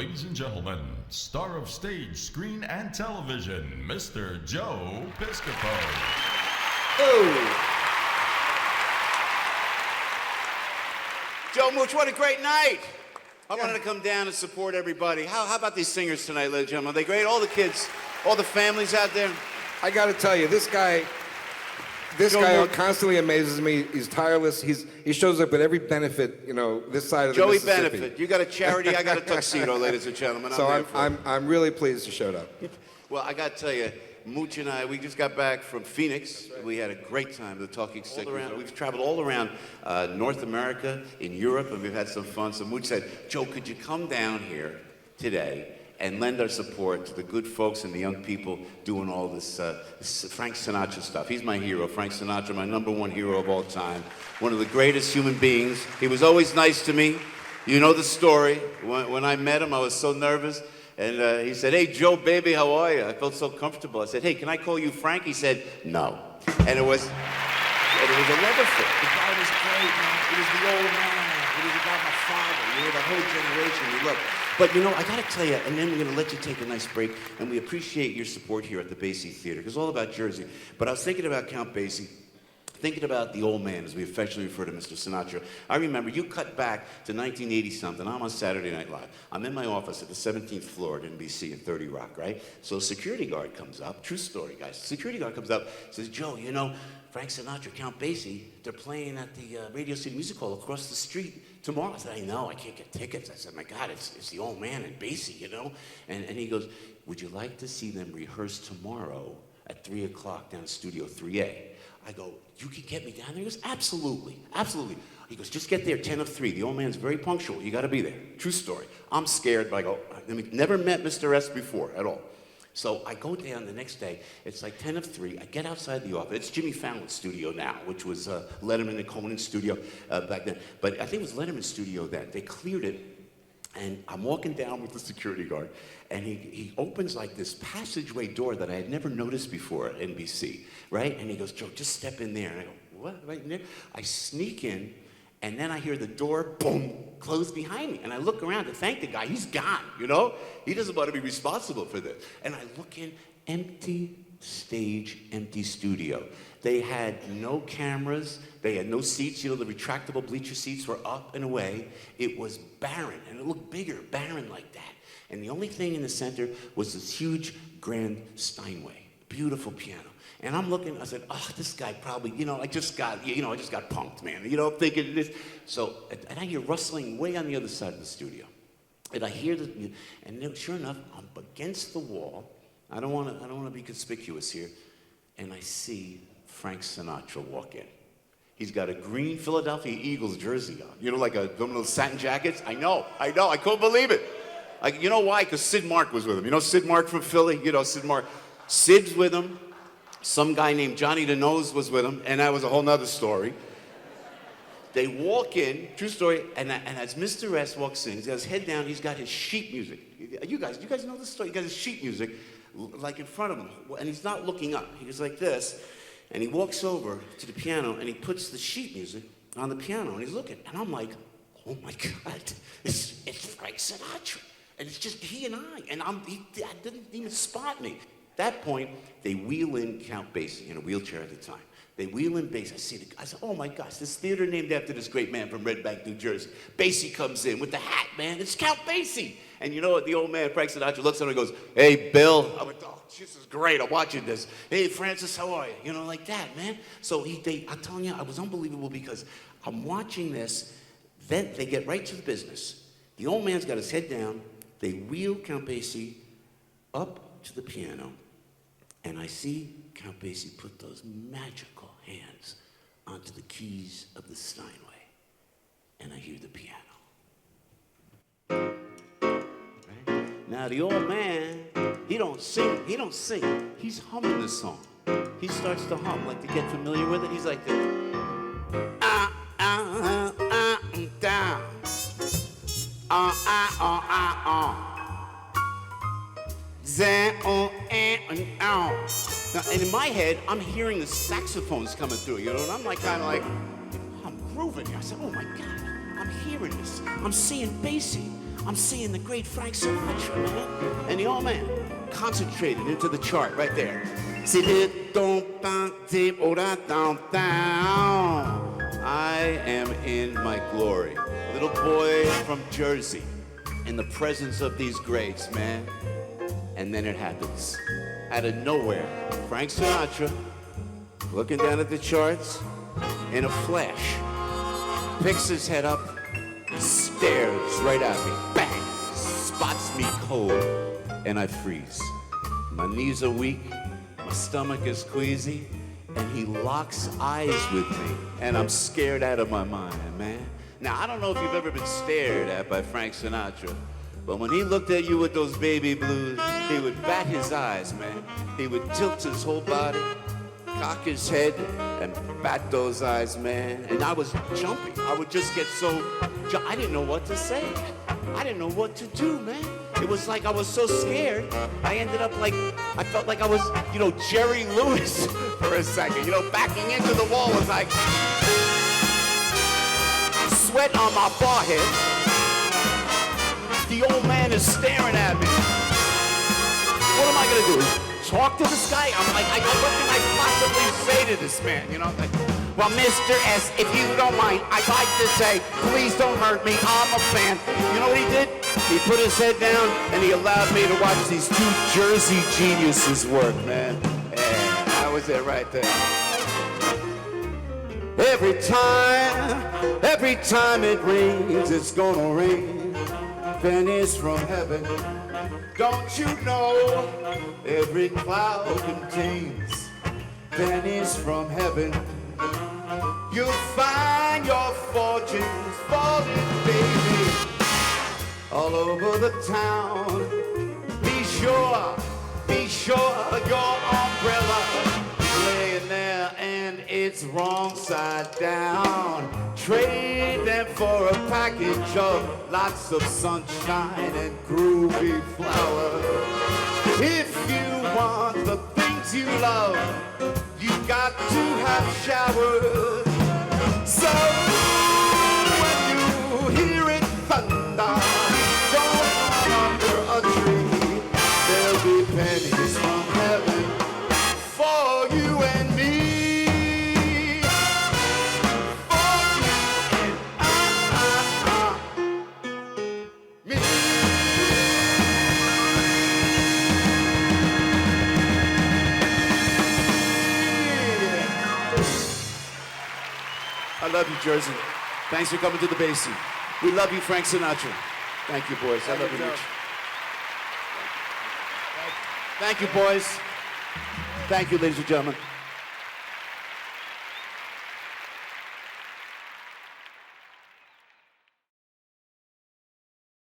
ladies and gentlemen, star of stage, screen, and television, Mr. Joe Piscopo. Oh. Joe Muccioli, what a great night. I wanted to come down and support everybody. How about these singers tonight, ladies and gentlemen? Are they great? All the kids, all the families out there? I got to tell you, this guy constantly amazes me. He's tireless. He shows up at every benefit, this side of the Joey Mississippi. Benefit. You got a charity, I got a tuxedo, ladies and gentlemen. I'm really pleased you showed up. Well, I got to tell you, Mooch and I, we just got back from Phoenix. Right. We had a great time at the Talking Stick. We've traveled all around North America, in Europe, and we've had some fun. So Mooch said, Joe, could you come down here today and lend our support to the good folks and the young people doing all this Frank Sinatra stuff. He's my hero, Frank Sinatra, my #1 hero of all time. One of the greatest human beings. He was always nice to me. You know the story. When I met him, I was so nervous. And he said, hey, Joe, baby, how are you? I felt so comfortable. I said, hey, can I call you Frank? He said, no. And it was a never fit. The guy was great, man. He was the old man. He was about my father. The whole generation we love. But, I got to tell you, and then we're going to let you take a nice break, and we appreciate your support here at the Basie Theatre, because it's all about Jersey. But I was thinking about Count Basie, thinking about the old man, as we affectionately refer to Mr. Sinatra. I remember you cut back to 1980-something. I'm on Saturday Night Live. I'm in my office at the 17th floor at NBC in 30 Rock, right? So a security guard comes up. True story, guys. Security guard comes up, says, Joe, Frank Sinatra, Count Basie, they're playing at the Radio City Music Hall across the street tomorrow. I said, I know, I can't get tickets. I said, my God, it's the old man and Basie, And he goes, would you like to see them rehearse tomorrow at 3 o'clock down Studio 3A? I go, you can get me down there? He goes, absolutely, absolutely. He goes, just get there 10 of 3. The old man's very punctual. You got to be there. True story. I'm scared, but I go, never met Mr. S before at all. So I go down the next day. It's like 10 of 3. I get outside the office. It's Jimmy Fallon's studio now, which was Letterman and Conan's studio back then. But I think it was Letterman's studio then. They cleared it. And I'm walking down with the security guard, and he opens like this passageway door that I had never noticed before at NBC, right? And he goes, Joe, just step in there. And I go, what, right in there? I sneak in, and then I hear the door, boom, close behind me. And I look around to thank the guy. He's gone, He doesn't want to be responsible for this. And I look in, empty stage, empty studio. They had no cameras. They had no seats. The retractable bleacher seats were up and away. It was barren, and it looked bigger, barren like that. And the only thing in the center was this huge grand Steinway, beautiful piano. And I'm looking, I said, oh, this guy probably, I just got punked, man. Thinking this. So, and I hear rustling way on the other side of the studio. And I hear this, and then, sure enough, I'm against the wall. I don't want to be conspicuous here. And I see Frank Sinatra walk in. He's got a green Philadelphia Eagles jersey on. Like one of those satin jackets? I know. I couldn't believe it. You know why? Because Sid Mark was with him. Sid Mark from Philly? Sid Mark. Sid's with him. Some guy named Johnny the Nose was with him, and that was a whole nother story. They walk in, true story, and as Mr. S walks in, he's got his head down, he's got his sheet music. You guys know this story? He got his sheet music, like in front of him, and he's not looking up. He goes like this, and he walks over to the piano, and he puts the sheet music on the piano, and he's looking, and I'm like, oh my God, it's Frank Sinatra, and it's just he and I, and I didn't even spot me. At that point, they wheel in Count Basie in a wheelchair at the time. They wheel in Basie. I said, oh my gosh, this theater named after this great man from Red Bank, New Jersey. Basie comes in with the hat, man. It's Count Basie. And you know what? The old man, Frank Sinatra, looks at him and goes, hey, Bill. I went, oh, this is great. I'm watching this. Hey, Francis, how are you? Like that, man. So I'm telling you, it was unbelievable because I'm watching this. Then they get right to the business. The old man's got his head down. They wheel Count Basie up to the piano. And I see Count Basie put those magical hands onto the keys of the Steinway. And I hear the piano. Right? Now the old man, he don't sing. He's humming this song. He starts to hum, like to get familiar with it. He's like this. Down. Now, and in my head, I'm hearing the saxophones coming through, and I'm kind of like, I'm grooving here. I said, oh my God, I'm hearing this. I'm seeing Basie. I'm seeing the great Frank Sinatra, man. And the old man concentrated into the chart right there. I am in my glory. Little boy from Jersey, in the presence of these greats, man. And then it happens. Out of nowhere, Frank Sinatra, looking down at the charts, in a flash, picks his head up, stares right at me, bang, spots me cold, and I freeze. My knees are weak, my stomach is queasy, and he locks eyes with me, and I'm scared out of my mind, man. Now, I don't know if you've ever been stared at by Frank Sinatra, but when he looked at you with those baby blues, he would bat his eyes, man. He would tilt his whole body, cock his head, and bat those eyes, man. And I was jumpy. I would just get so, I didn't know what to say. I didn't know what to do, man. It was like I was so scared, I ended up like, I felt like I was, Jerry Lewis for a second. Backing into the wall was like, sweat on my forehead. The old man is staring at me. What am I gonna do? Talk to this guy? I'm like, what can I possibly say to this man? Like, well, Mr. S, if you don't mind, I'd like to say, please don't hurt me. I'm a fan. You know what he did? He put his head down and he allowed me to watch these two Jersey geniuses work, man. Yeah, that was it right there. Every time it rains, it's gonna rain. Pennies from heaven. Don't you know every cloud contains pennies from heaven? You'll find your fortunes falling, baby, all over the town. Be sure your umbrella is laying there and it's wrong side down. Trade them for a package of lots of sunshine and groovy flowers. If you want the things you love, you got to have showers. So when you hear it thunder, don't run under a tree. There'll be pennies from heaven for you and me. I love you, Jersey. Thanks for coming to the Basie. We love you, Frank Sinatra. Thank you, boys. I love you, Mitch. Thank you, boys. Thank you, ladies and gentlemen.